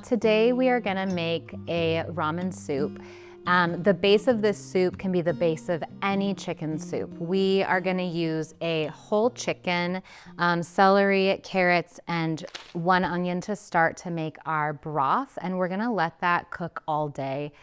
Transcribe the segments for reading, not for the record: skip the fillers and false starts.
Today we are gonna make a ramen soup. The base of this soup can be the base of any chicken soup. We are gonna use a whole chicken, celery, carrots, and 1 onion to start to make our broth, and we're gonna let that cook all day.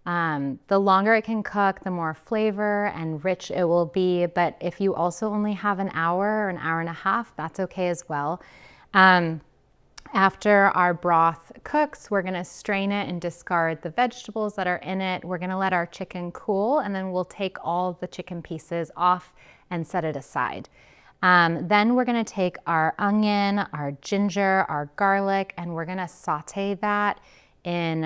The longer it can cook, the more flavor and rich it will be, but if you also only have an hour or an hour and a half, that's okay as well. After our broth cooks, we're gonna strain it and discard the vegetables that are in it. We're gonna let our chicken cool, and then we'll take all the chicken pieces off and set it aside. Then we're gonna take our onion, our ginger, our garlic, and we're gonna saute that in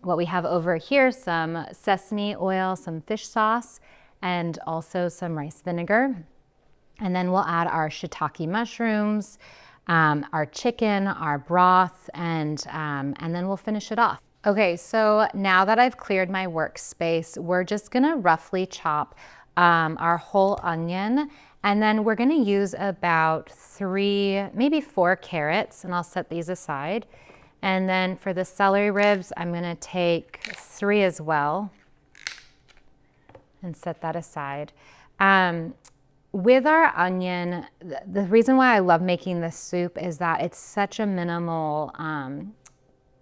what we have over here, some sesame oil, some fish sauce, and also some rice vinegar. And then we'll add our shiitake mushrooms, our chicken, our broth, and then we'll finish it off. Okay, so now that I've cleared my workspace, we're just gonna roughly chop our whole onion, and then we're gonna use about 3, maybe 4 carrots, and I'll set these aside. And then for the celery ribs, I'm gonna take 3 as well and set that aside. With our onion, the reason why I love making this soup is that it's such a minimal,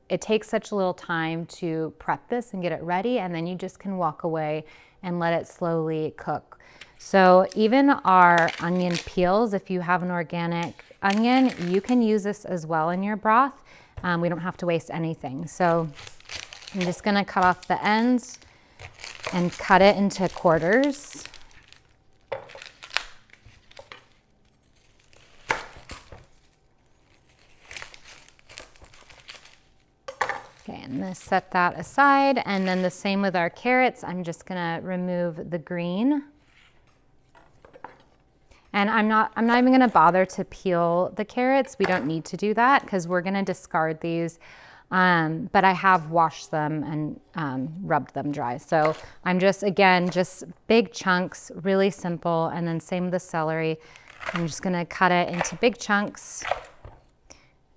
it takes such a little time to prep this and get it ready, and then you just can walk away and let it slowly cook. So even our onion peels, if you have an organic onion, you can use this as well in your broth. We don't have to waste anything. So I'm just gonna cut off the ends and cut it into quarters. Okay, I'm gonna set that aside, and then the same with our carrots. I'm just gonna remove the green. And I'm not even gonna bother to peel the carrots. We don't need to do that because we're gonna discard these, but I have washed them and rubbed them dry. So I'm just, again, just big chunks, really simple, and then same with the celery. I'm just gonna cut it into big chunks.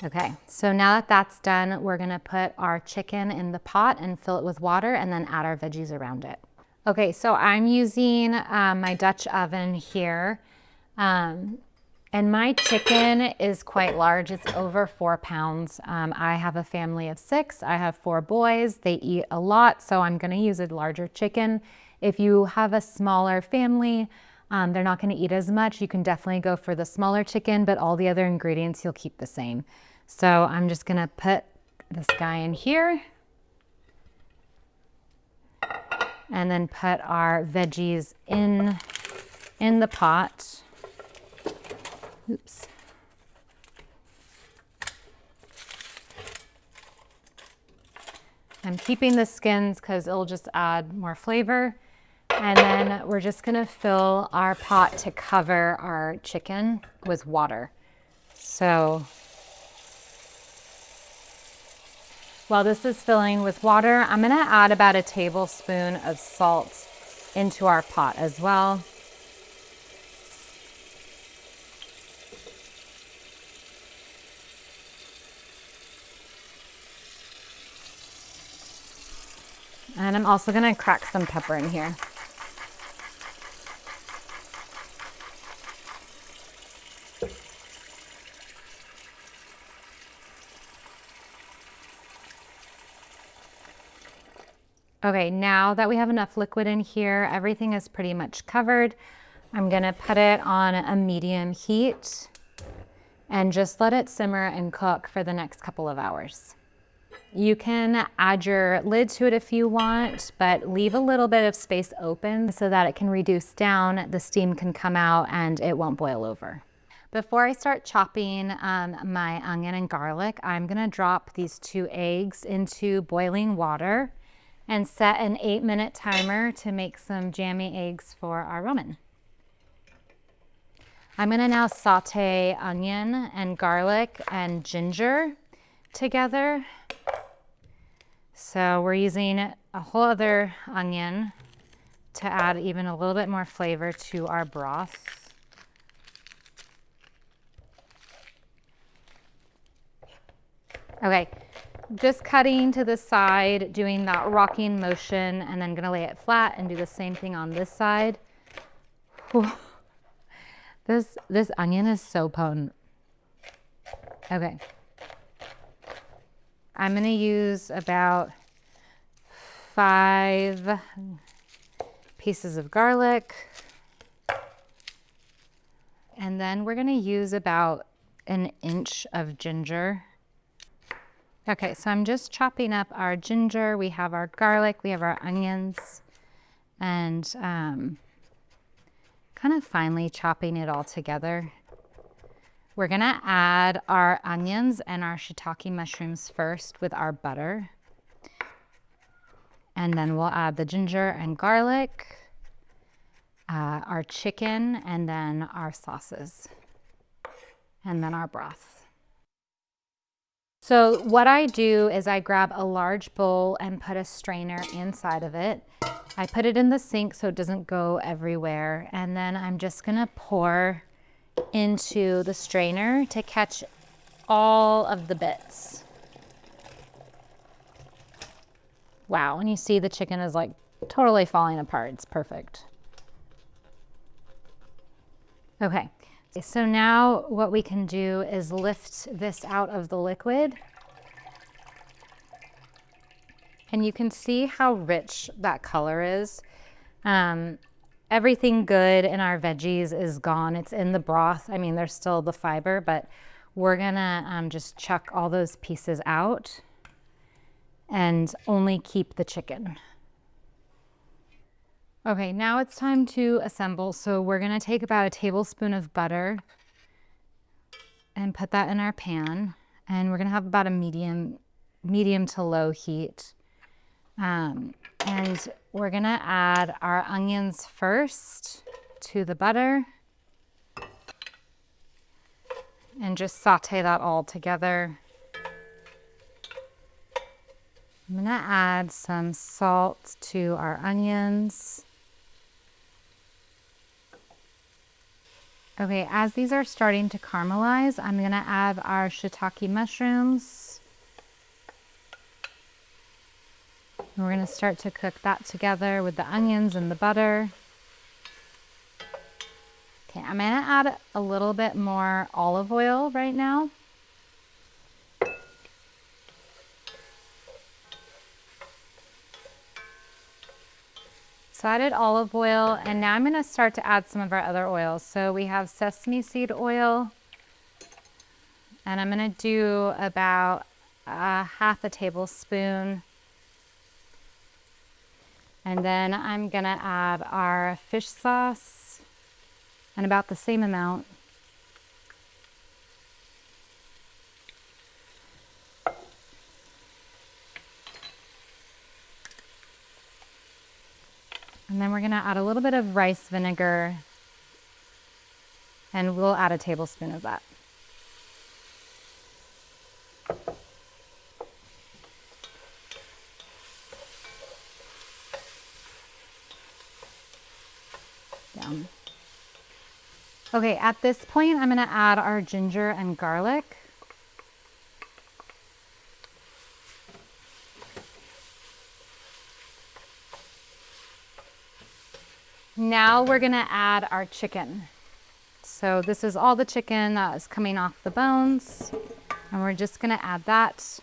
Okay, so now that that's done, we're gonna put our chicken in the pot and fill it with water and then add our veggies around it. Okay, so I'm using my Dutch oven here. And my chicken is quite large. It's over 4 pounds. I have a family of 6. I have 4 boys. They eat a lot, so I'm gonna use a larger chicken. If you have a smaller family, they're not gonna eat as much. You can definitely go for the smaller chicken, but all the other ingredients you'll keep the same. So I'm just gonna put this guy in here and then put our veggies in the pot. Oops. I'm keeping the skins because it'll just add more flavor. And then we're just gonna fill our pot to cover our chicken with water. So while this is filling with water, I'm gonna add about a tablespoon of salt into our pot as well. And I'm also gonna crack some pepper in here. Okay, now that we have enough liquid in here, everything is pretty much covered. I'm gonna put it on a medium heat and just let it simmer and cook for the next couple of hours. You can add your lid to it if you want, but leave a little bit of space open so that it can reduce down, the steam can come out, and it won't boil over. Before I start chopping my onion and garlic, I'm gonna drop these 2 eggs into boiling water and set an 8-minute timer to make some jammy eggs for our ramen. I'm gonna now saute onion and garlic and ginger together. So we're using a whole other onion to add even a little bit more flavor to our broth. Okay, just cutting to the side, doing that rocking motion, and then gonna lay it flat and do the same thing on this side. Whew. This onion is so potent. Okay. I'm gonna use about 5 pieces of garlic. And then we're gonna use about 1 inch of ginger. Okay, so I'm just chopping up our ginger. We have our garlic, we have our onions, and kind of finely chopping it all together. We're gonna add our onions and our shiitake mushrooms first with our butter. And then we'll add the ginger and garlic, our chicken, and then our sauces, and then our broth. So what I do is I grab a large bowl and put a strainer inside of it. I put it in the sink so it doesn't go everywhere. And then I'm just gonna pour into the strainer to catch all of the bits. Wow, and you see the chicken is like totally falling apart. It's perfect. Okay, so now what we can do is lift this out of the liquid. And you can see how rich that color is. Everything good in our veggies is gone. It's in the broth. I mean, there's still the fiber, but we're gonna just chuck all those pieces out and only keep the chicken. Okay, now it's time to assemble. So we're gonna take about a tablespoon of butter and put that in our pan. And we're gonna have about a medium to low heat. And we're gonna add our onions first to the butter and just saute that all together. I'm gonna add some salt to our onions. Okay, as these are starting to caramelize, I'm gonna add our shiitake mushrooms. And we're gonna start to cook that together with the onions and the butter. Okay, I'm gonna add a little bit more olive oil right now. So I added olive oil, and now I'm gonna start to add some of our other oils. So we have sesame seed oil, and I'm gonna do about 1/2 tablespoon. And then I'm gonna add our fish sauce, and about the same amount. And then we're gonna add a little bit of rice vinegar, and we'll add a tablespoon of that. Yum. Okay, at this point, I'm gonna add our ginger and garlic. Now we're gonna add our chicken. So this is all the chicken that is coming off the bones, and we're just gonna add that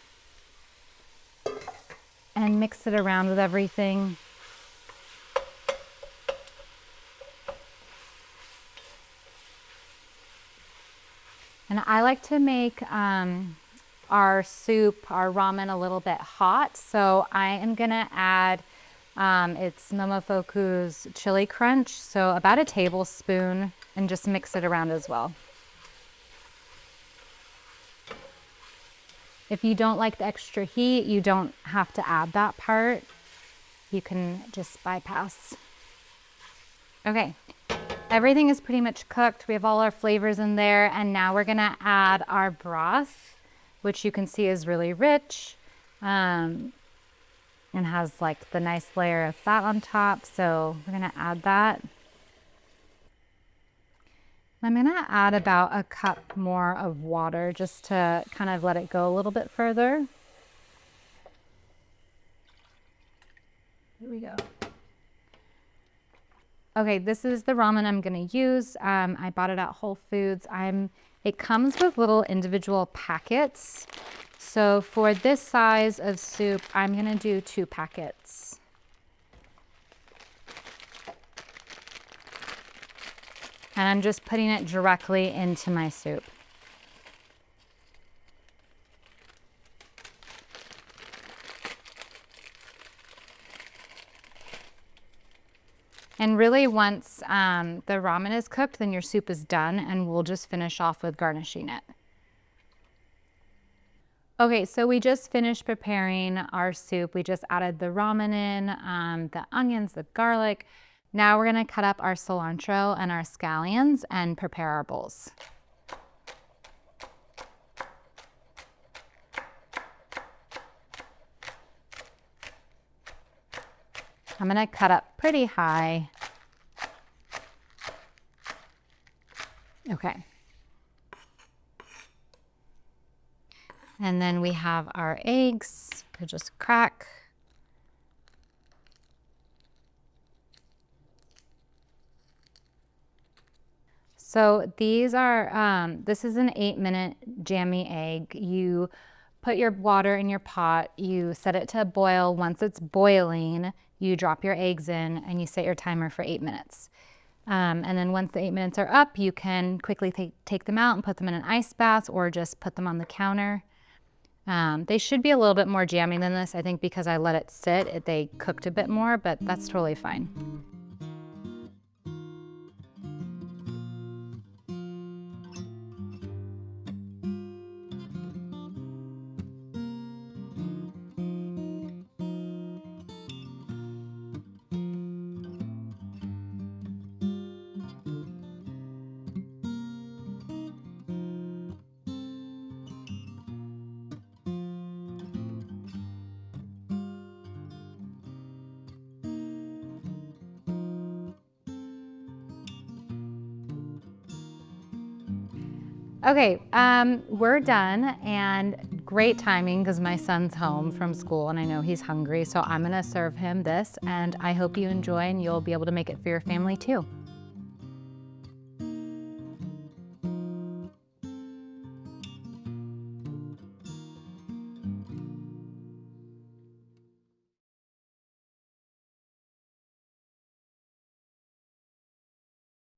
and mix it around with everything. And I like to make our soup, our ramen, a little bit hot. So I am gonna add it's Momofuku's chili crunch, so about a tablespoon, and just mix it around as well. If you don't like the extra heat, you don't have to add that part. You can just bypass. Okay, everything is pretty much cooked. We have all our flavors in there, and now we're gonna add our broth, which you can see is really rich. And has like the nice layer of fat on top. So we're gonna add that. I'm gonna add about a cup more of water just to kind of let it go a little bit further. Here we go. Okay, this is the ramen I'm gonna use. I bought it at Whole Foods. It comes with little individual packets. So for this size of soup, I'm gonna do 2 packets. And I'm just putting it directly into my soup. And really once the ramen is cooked, then your soup is done and we'll just finish off with garnishing it. Okay, so we just finished preparing our soup. We just added the ramen in, the onions, the garlic. Now we're gonna cut up our cilantro and our scallions and prepare our bowls. I'm gonna cut up pretty high. Okay. And then we have our eggs. We'll just crack. So these are, this is an 8-minute jammy egg. You put your water in your pot, you set it to boil. Once it's boiling, you drop your eggs in and you set your timer for 8 minutes. And then once the 8 minutes are up, you can quickly take them out and put them in an ice bath or just put them on the counter. They should be a little bit more jammy than this. I think because I let it sit, they cooked a bit more, but that's totally fine. Okay, we're done, and great timing because my son's home from school and I know he's hungry, so I'm gonna serve him this, and I hope you enjoy and you'll be able to make it for your family too.